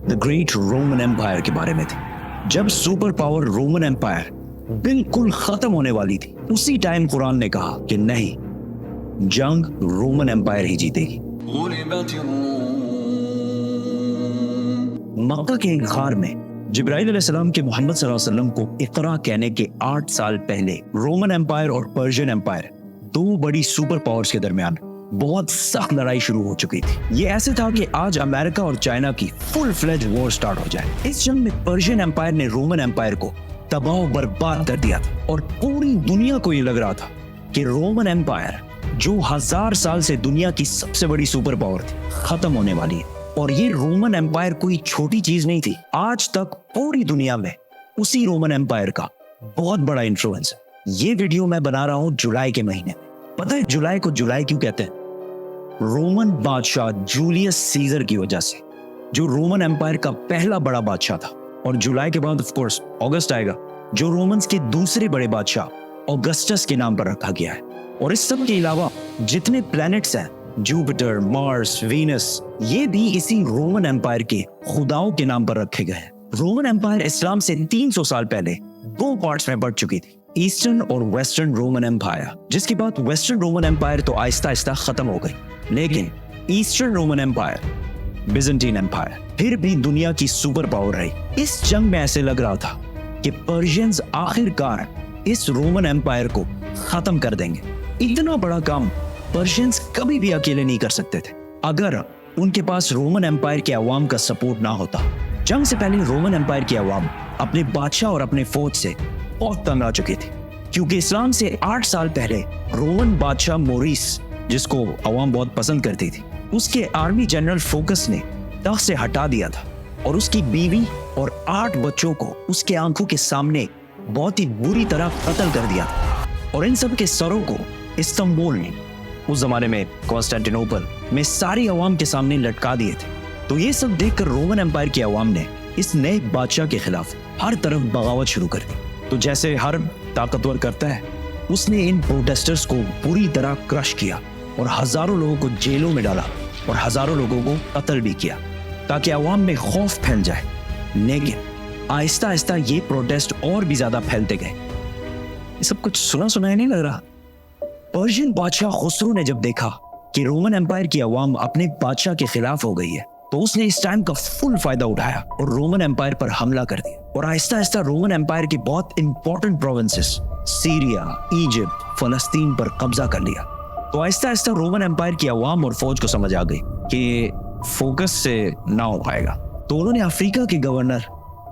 The great Roman empire के बारे में थी। जब सुपर पावर रोमन एम्पायर बिल्कुल खत्म होने वाली थी, उसी टाइम कुरान ने कहा कि नहीं, जंग रोमन एम्पायर ही जीतेगी। मक्का के एक गार में जिब्राइल अलैहिस्सलाम के मोहम्मद सल्लल्लाहु अलैहि वसल्लम को इकरा कहने के 8 साल पहले रोमन एम्पायर और पर्शियन एम्पायर, दो बड़ी सुपर पावर्स के दरमियान बहुत सख्त लड़ाई शुरू हो चुकी थी। ये ऐसे था कि आज अमेरिका और चाइना की फुल फ्लेज वॉर स्टार्ट हो जाए। इस जंग में पर्शियन एम्पायर ने रोमन एम्पायर को तबाह बर्बाद कर दिया था और पूरी दुनिया को ये लग रहा था कि रोमन एम्पायर, जो 1000 साल से दुनिया की सबसे बड़ी सुपर पावर थी, खत्म होने वाली है। और ये रोमन एम्पायर कोई छोटी चीज नहीं थी। आज तक पूरी दुनिया में उसी रोमन एम्पायर का बहुत बड़ा इन्फ्लुएंस है। ये वीडियो मैं बना रहा हूँ जुलाई के महीने में। पता है जुलाई को जुलाई क्यों कहते हैं? रोमन बादशाह जूलियस सीजर की वजह से, जो रोमन एम्पायर का पहला बड़ा बादशाह था। और जुलाई के बाद ऑफ कोर्स अगस्त आएगा, जो रोमन्स के दूसरे बड़े बादशाह ऑगस्टस के नाम पर रखा गया है। और इस सब के अलावा जितने प्लैनेट्स हैं, जुपिटर, मार्स, वीनस, ये भी इसी रोमन एम्पायर के खुदाओं के नाम पर रखे गए हैं। रोमन एम्पायर इस्लाम से 300 साल पहले दो पार्ट्स में बढ़ चुकी थी, ईस्टर्न और वेस्टर्न रोमन एम्पायर, जिसके बाद वेस्टर्न रोमन एम्पायर तो आहिस्ता आहिस्ता खत्म हो गई। लेकिन Eastern Roman Empire, Byzantine Empire, फिर भी दुनिया की सुपर पावर रही। इस जंग में ऐसे लग रहा था कि पर्शियंस आखिरकार इस रोमन एम्पायर को खत्म कर देंगे। इतना बड़ा काम पर्शियंस कभी भी अकेले नहीं कर सकते थे अगर उनके पास रोमन एम्पायर के अवाम का सपोर्ट ना होता। जंग से पहले रोमन एम्पायर की अवाम अपने बादशाह और अपने फौज से बहुत तंग आ चुकी थी, क्योंकि इस्लाम से 8 साल पहले रोमन बादशाह मोरिस, जिसको अवाम बहुत पसंद करती थी, उसके आर्मी जनरल फोकस ने तख्त से हटा दिया था और उसकी बीवी और 8 बच्चों को उसके आंखों के सामने बहुत ही बुरी तरह कत्ल कर दिया था। और इन सब के सरों को इस्तांबुल, उस जमाने में कॉन्स्टेंटिनोपल में, सारी अवाम के सामने लटका दिए थे। तो ये सब देखकर रोमन एम्पायर की अवाम ने इस नए बादशाह के खिलाफ हर तरफ बगावत शुरू कर दी। तो जैसे हर ताकतवर करता है, उसने इन प्रोटेस्टर्स को पूरी तरह क्रश किया और हजारों लोगों को जेलों में डाला और हजारों लोगों को कत्ल भी किया, ताकि अवाम में खौफ फैल जाए। लेकिन आहिस्ता आहिस्ता ये प्रोटेस्ट और भी ज्यादा फैलते गए। ये सब कुछ सुना सुनाया नहीं लग रहा? पर्शियन बादशाह खुसरो ने जब देखा कि रोमन एम्पायर की अवाम अपने बादशाह के खिलाफ हो गई है, तो उसने इस टाइम का फुल फायदा उठाया और रोमन एम्पायर पर हमला कर दिया। और आहिस्ता आहिस्ता रोमन एम्पायर के बहुत इंपॉर्टेंट प्रोविंसेस, सीरिया, इजिप्ट, फलस्तीन पर कब्जा कर लिया। तो आहिस्ता आहिस्ता रोमन एम्पायर की अवाम और फौज को समझ आ गई कि फोकस से ना हो पाएगा। तो उन्होंने अफ्रीका के गवर्नर,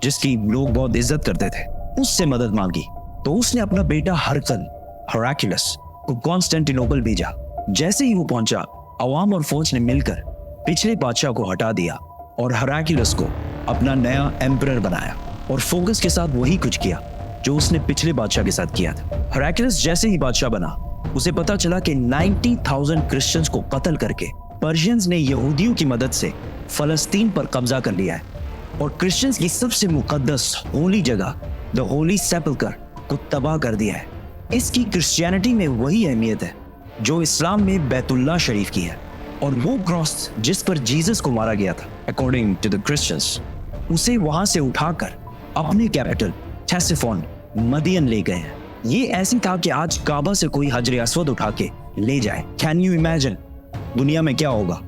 जिसकी लोग बहुत इज्जत करते थे, उससे मदद मांगी। तो उसने अपना बेटा हेराक्लियस को कॉन्स्टेंटिनोपल भेजा। जैसे ही वो पहुंचा, अवाम और फौज ने मिलकर पिछले बादशाह को हटा दिया और हेराक्लियस को अपना नया एम्परर बनाया और फोकस के साथ वही कुछ किया जो उसने पिछले बादशाह के साथ किया था। हेराक्लियस जैसे ही बादशाह बना, उसे पता चला कि 90,000 क्रिश्चियंस को कत्ल करके पर्शियंस ने यहूदियों की मदद से फलस्तीन पर कब्जा कर लिया है और क्रिश्चियंस की सबसे मुकद्दस होली जगह द होली सेपल्कर को तबाह कर दिया है। इसकी क्रिश्चियनिटी में वही अहमियत है जो इस्लाम में बैतुल्लाह शरीफ की है। और वो क्रॉस जिस पर जीसस को मारा गया था, अकॉर्डिंग टू द क्रिश्चियंस, उसे वहां से उठाकर अपने कैपिटल थेसिफोन, मदियन ले गए हैं। ये ऐसी था कि आज काबा से कोई हजर अस्वद उठा के ले जाए। कैन यू इमेजिन दुनिया में क्या होगा?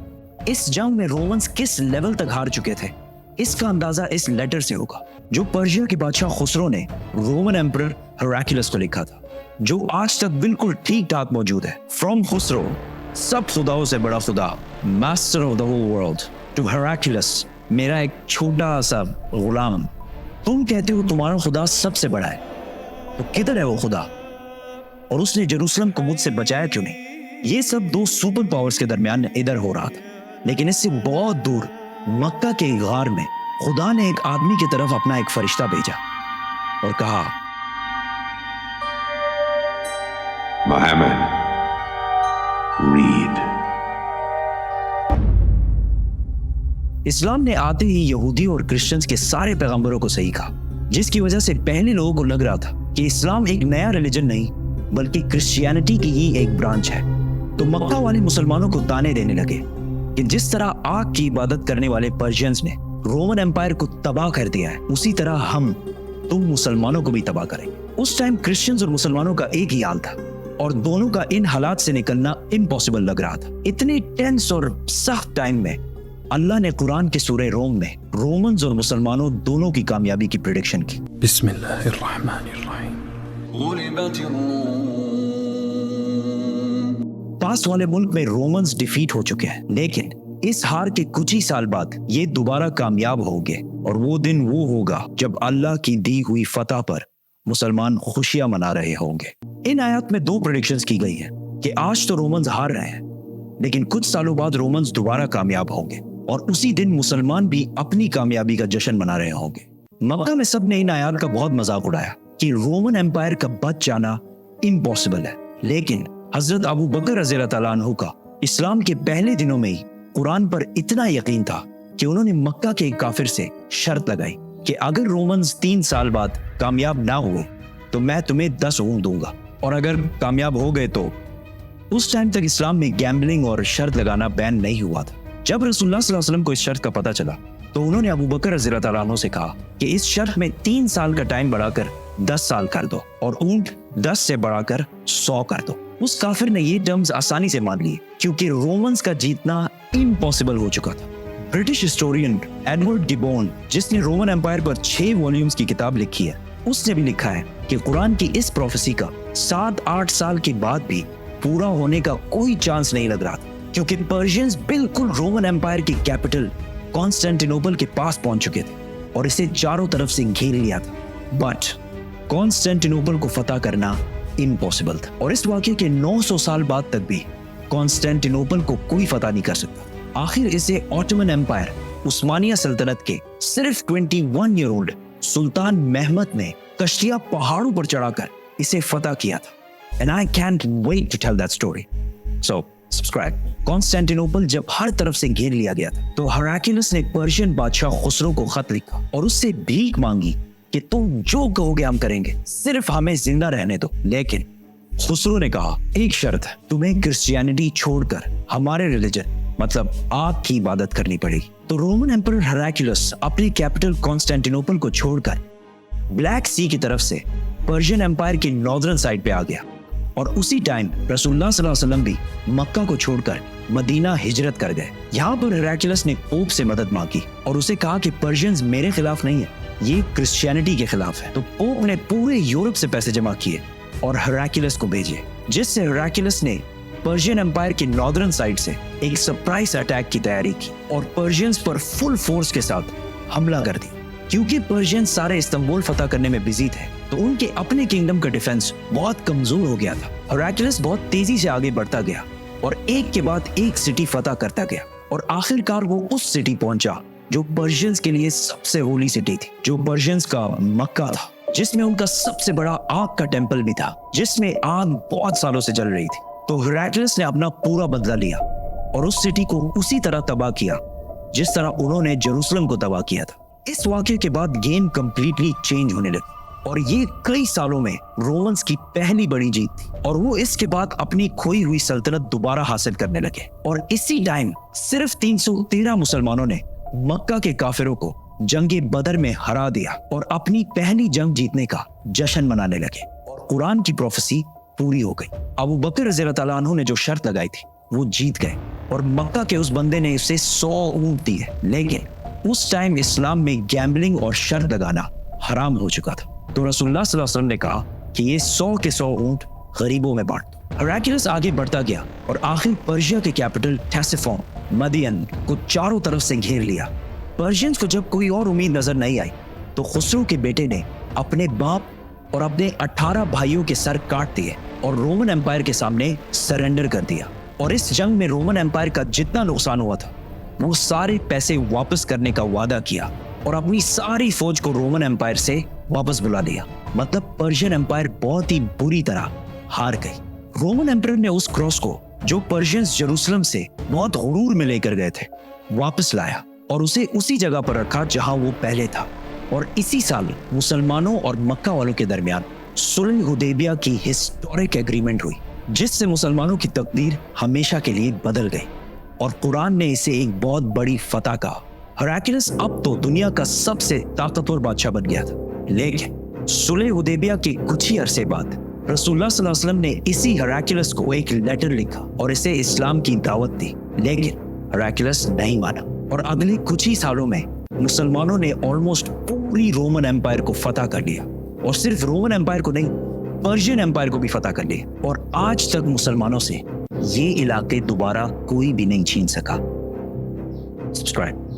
इस जंग में रोमन्स किस लेवल तक हार चुके थे, इसका अंदाजा इस लेटर से होगा जो पर्शिया के बादशाह खुसरो ने रोमन एम्परर हेराक्लियस को लिखा था, जो आज तक बिल्कुल ठीक ठाक मौजूद है। फ्रॉम खुसरो, सब खुदाओं से बड़ा खुदा, master of the whole world, to Heraclius, मेरा एक छोटा सा गुलाम। तुम कहते हो तुम्हारा खुदा सबसे बड़ा है, तो किधर है वो खुदा? और उसने जेरूसलम को मुझसे बचाया क्यों नहीं? ये सब दो सुपर पावर्स के दरमियान इधर हो रहा था। लेकिन इससे बहुत दूर मक्का के गार में खुदा ने एक आदमी की तरफ अपना एक फरिश्ता भेजा और कहा, Muhammad, read. इस्लाम ने आते ही यहूदी और क्रिश्चियंस के सारे पैगंबरों को सही कहा, जिसकी वजह से पहले लोगों को लग रहा था कि इस्लाम एक नया रिलीजन नहीं बल्कि क्रिश्चियनिटी की ही एक ब्रांच है। तो मक्का वाले मुसलमानों को ताने देने लगे कि जिस तरह आग की इबादत करने वाले पर्शियंस ने रोमन एम्पायर को तबाह कर दिया है, उसी तरह हम तुम मुसलमानों को भी तबाह करेंगे। उस टाइम क्रिश्चियंस और मुसलमानों का एक ही हाल था और दोनों का इन हालात से निकलना इम्पॉसिबल लग रहा था। इतने टेंस और सख्त टाइम में अल्लाह ने कुरान के सूरह रोम में रोमन्स और मुसलमानों दोनों की कामयाबी की प्रेडिक्शन की। बिस्मिल्लाहिर्रहमानिर्रहीम। पास वाले मुल्क में रोमन्स डिफीट हो चुके हैं, लेकिन इस हार के कुछ ही साल बाद ये दोबारा कामयाब होंगे और वो दिन वो होगा जब अल्लाह की दी हुई फतह पर मुसलमान खुशियां मना रहे होंगे। इन आयत में दो प्रेडिक्शंस की गई हैं कि आज तो रोमन्स हार रहे हैं, लेकिन कुछ सालों बाद रोमन्स दोबारा कामयाब होंगे और उसी दिन मुसलमान भी अपनी कामयाबी का जश्न मना रहे होंगे। मक्का में सबने इन आयत का बहुत मजाक उड़ाया कि रोमन एम्पायर का बच जाना इम्पॉसिबल है, लेकिन हजरत अबू बकर रज़ियल्लाहु तआला अन्हु का इस्लाम के पहले दिनों में ही कुरान पर इतना यकीन था कि उन्होंने मक्का के एक काफिर से शर्त लगाई कि अगर रोमन्स 3 साल बाद कामयाब ना हुए तो मैं तुम्हें 10 ऊंट दूंगा, और अगर कामयाब हो गए तो उस टाइम तक इस्लाम में गैम्बलिंग और शर्त लगाना बैन नहीं हुआ था। जब रसूलुल्लाह सल्लल्लाहु अलैहि वसल्लम को इस शर्त का पता चला तो उन्होंने अबू बकर रज़ियल्लाहु तआला अन्हु से कहा कि इस शर्त में 3 साल का टाइम बढ़ाकर 10 साल कर दो और ऊंट 10 से बढ़ाकर 100 कर दो। उस काफिर ने ये टर्म्स आसानी से मान लिए क्योंकि रोमन्स का जीतना इम्पॉसिबल हो चुका था। ब्रिटिश हिस्टोरियन एडवर्ड डिबोन, जिसने रोमन एम्पायर पर 6 वॉल्यूम्स की किताब लिखी है, उसने भी लिखा है कि कुरान की इस प्रोफेसी का 7-8 साल के बाद भी पूरा होने का कोई चांस नहीं लग रहा था, क्योंकि पर्शियंस बिल्कुल रोमन एम्पायर की कैपिटल कॉन्स्टेंटिनोपल के पास पहुंच चुके थे और इसे चारों तरफ से घेर लिया था। बट कॉन्स्टेंटिनोपल को फतह करना इम्पॉसिबल था और इस वाक़ये के 900 साल बाद तक भी कॉन्स्टेंटिनोपल को कोई फतह नहीं कर सकता। आखिर इसे ऑटोमन एम्पायर उस्मानिया सल्तनत के सिर्फ 21 ईयर ओल्ड सुल्तान महमद ने कश्तिया पहाड़ों पर चढ़ाकर इसे फतह किया था। And I can't wait to tell that story, so subscribe. Constantinople जब हर तरफ से घेर लिया गया था तो हेराक्लियस ने पर्शियन बादशाह खुसरो को खत लिखा और उससे भीख मांगी कि तुम जो कहोगे हम करेंगे, सिर्फ हमें जिंदा रहने दो। लेकिन खुसरो ने कहा एक शर्त है, तुम्हें क्रिश्चियनिटी छोड़कर हमारे रिलीजन मतलब आग की इबादत करनी पड़ेगी। तो रोमन एम्परर हेराक्लियस अपनी कैपिटल कॉन्स्टेंटिनोपल को छोड़कर ब्लैक सी की तरफ से पर्शियन एम्पायर की नॉर्दर्न साइड पे आ गया और उसी टाइम रसूलुल्लाह सल्लल्लाहु अलैहि वसल्लम भी मक्का को छोड़कर मदीना हिजरत कर गए। यहाँ पर हेराक्लियस ने पोप से मदद मांगी और उसे कहा कि पर्शियंस मेरे खिलाफ नहीं है, ये क्रिश्चियनिटी के खिलाफ है। तो पोप ने पूरे यूरोप से पैसे जमा किए और हेराक्लियस को भेजे, जिससे हेराक्लियस ने पर्शियन एम्पायर की नॉर्दर्न साइड से एक सरप्राइज अटैक की तैयारी की और पर्शियंस पर फुल फोर्स के साथ हमला कर दिया। क्योंकि पर्शियंस सारे इस्तांबुल फतह करने में बिजी थे तो उनके अपने किंगडम का डिफेंस बहुत कमजोर हो गया था। हेराक्लियस बहुत तेजी से आगे बढ़ता गया और एक के बाद एक सिटी फतह करता गया और आखिरकार वो उस सिटी पहुंचा जो पर्शियंस के लिए सबसे होली सिटी थी, जो पर्शियंस का मक्का था, जिसमें उनका सबसे बड़ा आग का टेंपल भी था, जिसमें आग बहुत सालों से जल रही थी। तो हेराक्लियस ने अपना पूरा बदला लिया और उस सिटी को उसी तरह तबाह किया जिस तरह उन्होंने जेरूसलम को तबाह किया था। इस वाक़ये के बाद गेम कंप्लीटली चेंज होने लगी और ये कई सालों में रोमन्स की पहली बड़ी जीत थी और वो इसके बाद अपनी खोई हुई सल्तनत दोबारा हासिल करने लगे। और इसी टाइम सिर्फ 313 मुसलमानों ने मक्का के काफिरों को जंगे बदर में हरा दिया और अपनी पहली जंग जीतने का जश्न मनाने लगे और कुरान की प्रोफेसी पूरी हो गई। अबू बकर रज़ियल्लाहु तआला अन्हु ने जो शर्त लगाई थी वो जीत गए और मक्का के उस बंदे ने उसे 100 ऊंट दिए, लेकिन उस टाइम इस्लाम में गैम्बलिंग और शर्त लगाना हराम हो चुका था। तो रसूलुल्लाह सल्लल्लाहु अलैहि वसल्लम ने कहा कि ये 100 के 100 ऊंट गरीबों में बांट दो। हेराक्लियस आगे बढ़ता गया और आखिर पर्शिया के कैपिटल टेसिफोन मदियन को चारों तरफ से घेर लिया। पर्शियंस को जब कोई और उम्मीद नजर नहीं आई तो खुसरो के बेटे ने अपने बाप और अपने 18 भाइयों के सर काट दिए और रोमन एम्पायर के सामने सरेंडर कर दिया। और इस जंग में रोमन एम्पायर का जितना नुकसान हुआ था वो सारे पैसे वापस करने का वादा किया और अपनी सारी फौज को रोमन एम्पायर से वापस बुला लिया। मतलब पर्शियन एम्पायर बहुत ही बुरी तरह हार गई। रोमन एम्पायर ने उस क्रॉस को जो पर्शियंस जेरूसलम से बहुत गुरूर में लेकर गए थे वापस लाया और उसे उसी जगह पर रखा जहां वो पहले था। और इसी साल मुसलमानों और मक्का वालों के दरमियान सुलह हुदैबिया की हिस्टोरिक एग्रीमेंट हुई, जिससे मुसलमानों की तकदीर हमेशा के लिए बदल गई और कुरान ने इसे एक बहुत बड़ी फतह कहा हेराक्लियस अब तो दुनिया का सबसे ताकतवर बादशाह बन गया था, लेकिन सुलह हुदैबिया के कुछ ही अरसे बाद रसूलुल्लाह सल्लल्लाहु अलैहि वसल्लम ने इसी हेराक्लियस को एक लेटर लिखा और इसे इस्लाम की दावत दी, लेकिन हेराक्लियस नहीं माना और अगले कुछ ही सालों में मुसलमानों ने ऑलमोस्ट पूरी रोमन एम्पायर को फतह कर लिया, और सिर्फ रोमन एम्पायर को नहीं, पर्शियन एम्पायर को भी फतह कर लिया, और आज तक मुसलमानों से ये इलाके दोबारा कोई भी नहीं छीन सका। सब्सक्राइब।